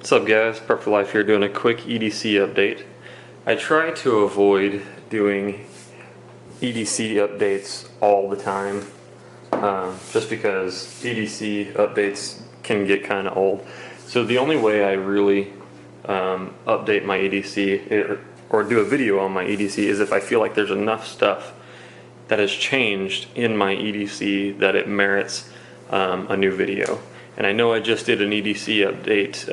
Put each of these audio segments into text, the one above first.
What's up guys, Prep for Life here doing a quick EDC update. I try to avoid doing EDC updates all the time just because EDC updates can get kind of old. So the only way I really update my EDC or do a video on my EDC is if I feel like there's enough stuff that has changed in my EDC that it merits a new video. And I know I just did an EDC update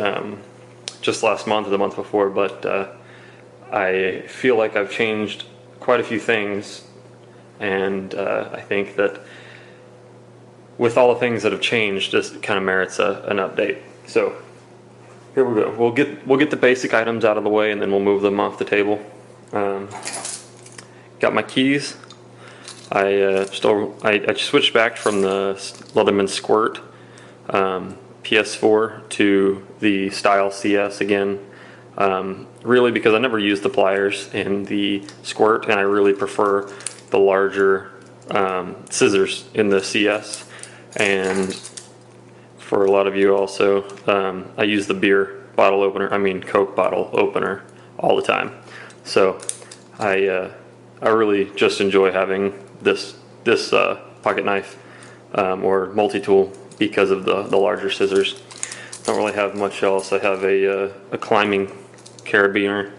just last month or the month before, but I feel like I've changed quite a few things, and I think that with all the things that have changed, this kind of merits an update. So here we go. We'll get the basic items out of the way, and then we'll move them off the table. Got my keys. I switched back from the Leatherman Squirt PS4 to the Style CS again, really because I never used the pliers in the Squirt, and I really prefer the larger scissors in the CS. And for a lot of you also, I use the Coke bottle opener all the time. So I really just enjoy having this pocket knife or multi-tool because of the larger scissors. Don't really have much else. I have a climbing carabiner,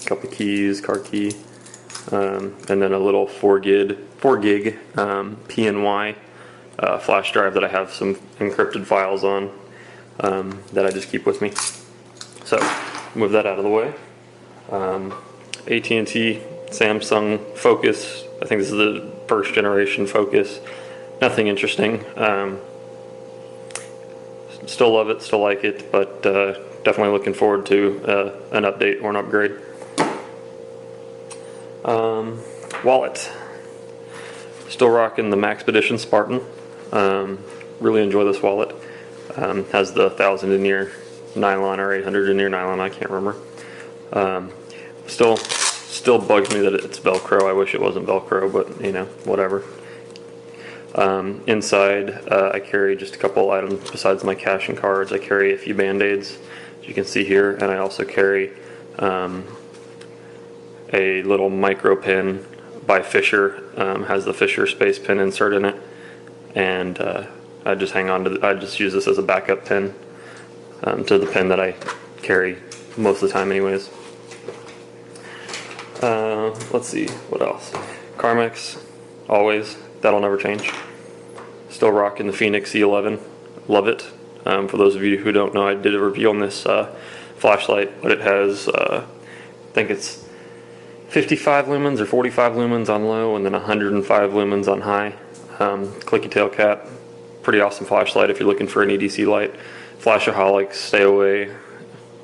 couple keys, car key, and then a little 4 gig PNY flash drive that I have some encrypted files on that I just keep with me. So move that out of the way. AT&T Samsung Focus. I think this is the first generation Focus. Nothing interesting. Still love it, still like it, but definitely looking forward to an update or an upgrade. Wallet. Still rocking the Maxpedition Spartan. Really enjoy this wallet. Has the 1000 denier nylon or 800 denier nylon, I can't remember. Still bugs me that it's Velcro. I wish it wasn't Velcro, but you know, whatever. Inside, I carry just a couple items besides my cash and cards. I carry a few Band-Aids, as you can see here, and I also carry a little micro pin by Fisher. Has the Fisher space pin insert in it, and I just I just use this as a backup pin to the pin that I carry most of the time, anyways. Let's see what else. Carmex, always. That'll never change. Still rocking the Phoenix E11. Love it. For those of you who don't know, I did a review on this flashlight, but it has, I think it's 55 lumens or 45 lumens on low, and then 105 lumens on high. Clicky tail cap. Pretty awesome flashlight if you're looking for an EDC light. Flashaholics, stay away.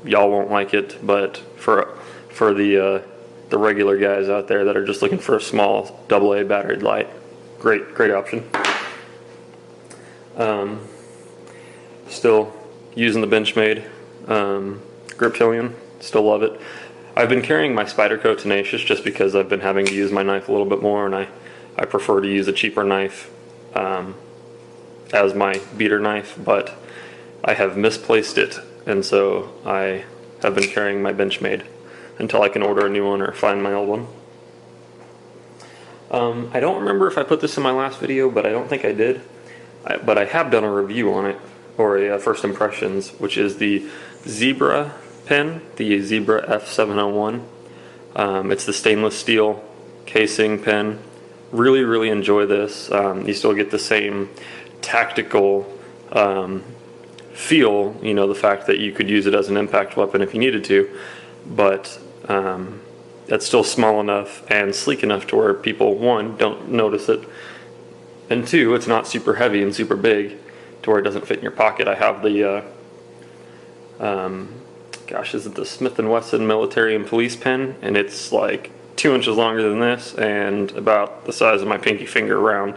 Y'all won't like it, but for the regular guys out there that are just looking for a small AA battery light, great option. Still using the Benchmade Griptilian, still love it. I've been carrying my Spyderco Tenacious just because I've been having to use my knife a little bit more, and I prefer to use a cheaper knife as my beater knife, but I have misplaced it, and so I have been carrying my Benchmade until I can order a new one or find my old one. I don't remember if I put this in my last video, but I don't think I did. But I have done a review on it, or a first impressions, which is the Zebra pen, the Zebra F701. It's the stainless steel casing pen. Really enjoy this. You still get the same tactical feel, you know, the fact that you could use it as an impact weapon if you needed to, but it's still small enough and sleek enough to where people, one, don't notice it, and two, it's not super heavy and super big to where it doesn't fit in your pocket. I have the is it the Smith & Wesson military and police pen, and it's like 2 inches longer than this and about the size of my pinky finger around.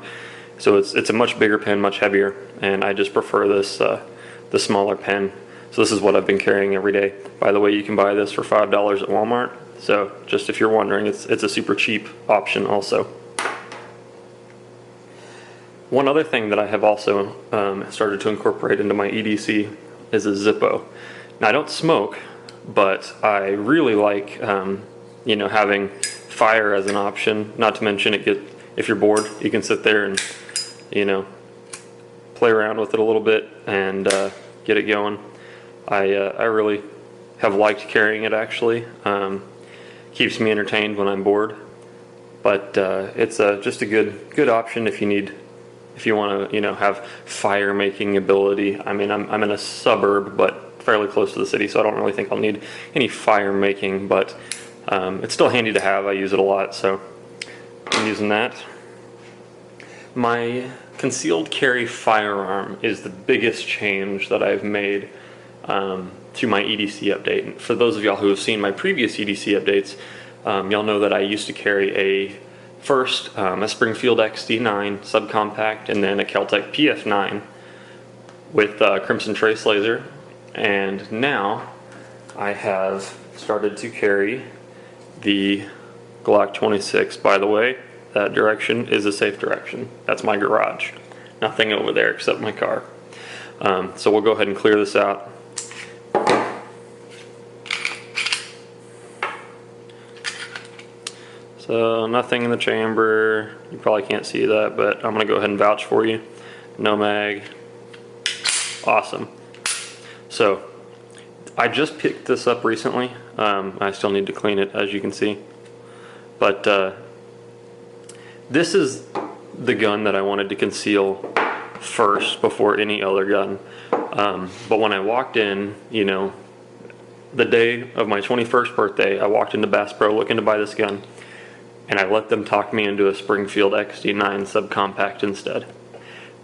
So it's a much bigger pen, much heavier, and I just prefer this the smaller pen. So this is what I've been carrying every day. By the way, you can buy this for $5 at Walmart. So just if you're wondering, it's a super cheap option also. One other thing that I have also started to incorporate into my EDC is a Zippo. Now I don't smoke, but I really like having fire as an option. Not to mention if you're bored, you can sit there and play around with it a little bit and get it going. I really have liked carrying it actually. Keeps me entertained when I'm bored, but it's just a good option if you want to have fire making ability. I mean, I'm in a suburb but fairly close to the city, so I don't really think I'll need any fire making, but it's still handy to have. I use it a lot, so I'm using that. My concealed carry firearm is the biggest change that I've made to my EDC update. And for those of y'all who have seen my previous EDC updates, y'all know that I used to carry first a Springfield XD9 subcompact and then a Kel-Tec PF9 with Crimson Trace laser, and now I have started to carry the Glock 26. By the way, that direction is a safe direction. That's my garage. Nothing over there except my car. So we'll go ahead and clear this out. So nothing in the chamber. You probably can't see that, but I'm going to go ahead and vouch for you. No mag. Awesome. So I just picked this up recently. I still need to clean it, as you can see. But this is the gun that I wanted to conceal first before any other gun. But when I walked in, the day of my 21st birthday, I walked into Bass Pro looking to buy this gun, and I let them talk me into a Springfield XD9 subcompact instead.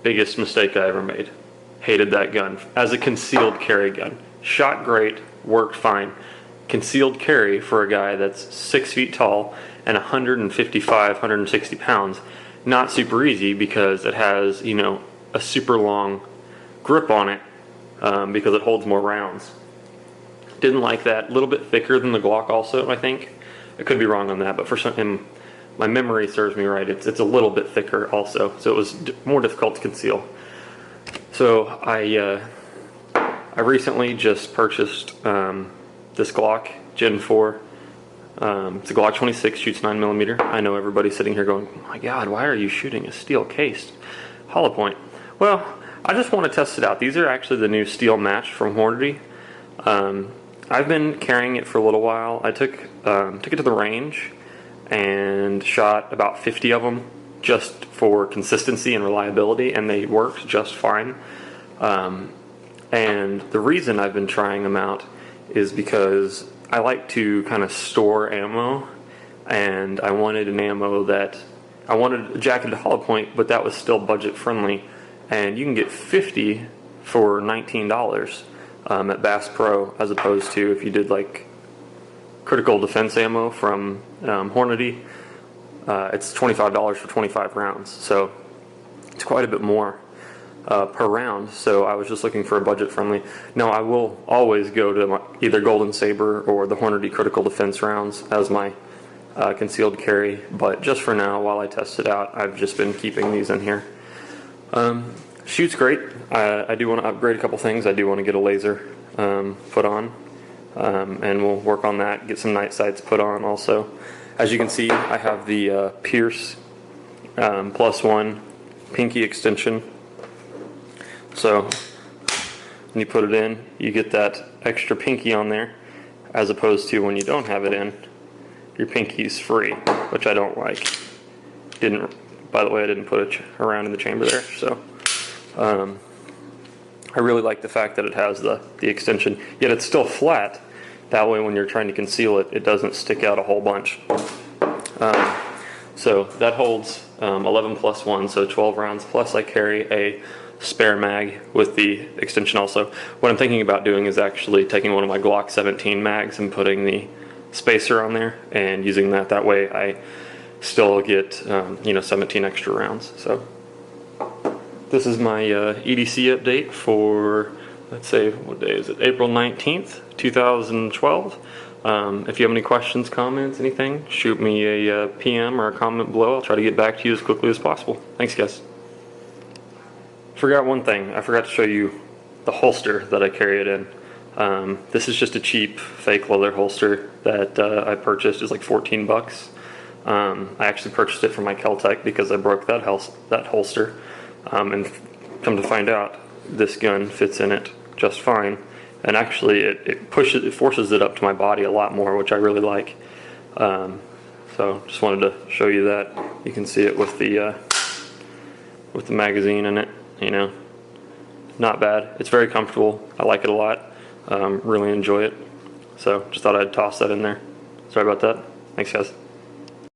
Biggest mistake I ever made. Hated that gun as a concealed carry gun. Shot great, worked fine. Concealed carry for a guy that's 6 feet tall and 155, 160 pounds, not super easy because it has, a super long grip on it because it holds more rounds. Didn't like that. A little bit thicker than the Glock also, I think. I could be wrong on that, but for some, my memory serves me right. It's a little bit thicker also, so it was more difficult to conceal. So I recently just purchased this Glock Gen 4. It's a Glock 26, shoots 9mm. I know everybody's sitting here going, oh my god, why are you shooting a steel cased hollow point? Well, I just want to test it out. These are actually the new steel match from Hornady. I've been carrying it for a little while. I took it to the range and shot about 50 of them just for consistency and reliability, and they worked just fine. And the reason I've been trying them out is because I like to kind of store ammo, and I wanted an ammo that I wanted a jacketed hollow point, but that was still budget friendly, and you can get 50 for $19 at Bass Pro, as opposed to if you did like critical defense ammo from Hornady, it's $25 for 25 rounds, so it's quite a bit more per round. So I was just looking for a budget friendly. Now I will always go to either Golden Saber or the Hornady critical defense rounds as my concealed carry, but just for now, while I test it out, I've just been keeping these in here. Shoots great. I do want to upgrade a couple things. I do want to get a laser put on, and we'll work on that, get some night sights put on also. As you can see, I have the Pierce +1 pinky extension. So when you put it in, you get that extra pinky on there, as opposed to when you don't have it in, your pinky's free, which I don't like. By the way, I didn't put it around in the chamber there, so I really like the fact that it has the extension, yet it's still flat. That way when you're trying to conceal it, it doesn't stick out a whole bunch. So that holds 11 plus 1, so 12 rounds, plus I carry a spare mag with the extension also. What I'm thinking about doing is actually taking one of my Glock 17 mags and putting the spacer on there and using that. That way I still get 17 extra rounds. So this is my EDC update for, let's say, what day is it? April 19th, 2012. If you have any questions, comments, anything, shoot me a PM or a comment below. I'll try to get back to you as quickly as possible. Thanks, guys. Forgot one thing. I forgot to show you the holster that I carry it in. This is just a cheap fake leather holster that I purchased. It's like 14 bucks. I actually purchased it for my Kel-Tec because I broke that holster, and come to find out, this gun fits in it just fine. And actually, it forces it up to my body a lot more, which I really like. So just wanted to show you that. You can see it with the magazine in it. You know, not bad. It's very comfortable. I like it a lot. Really enjoy it. So just thought I'd toss that in there. Sorry about that. Thanks, guys.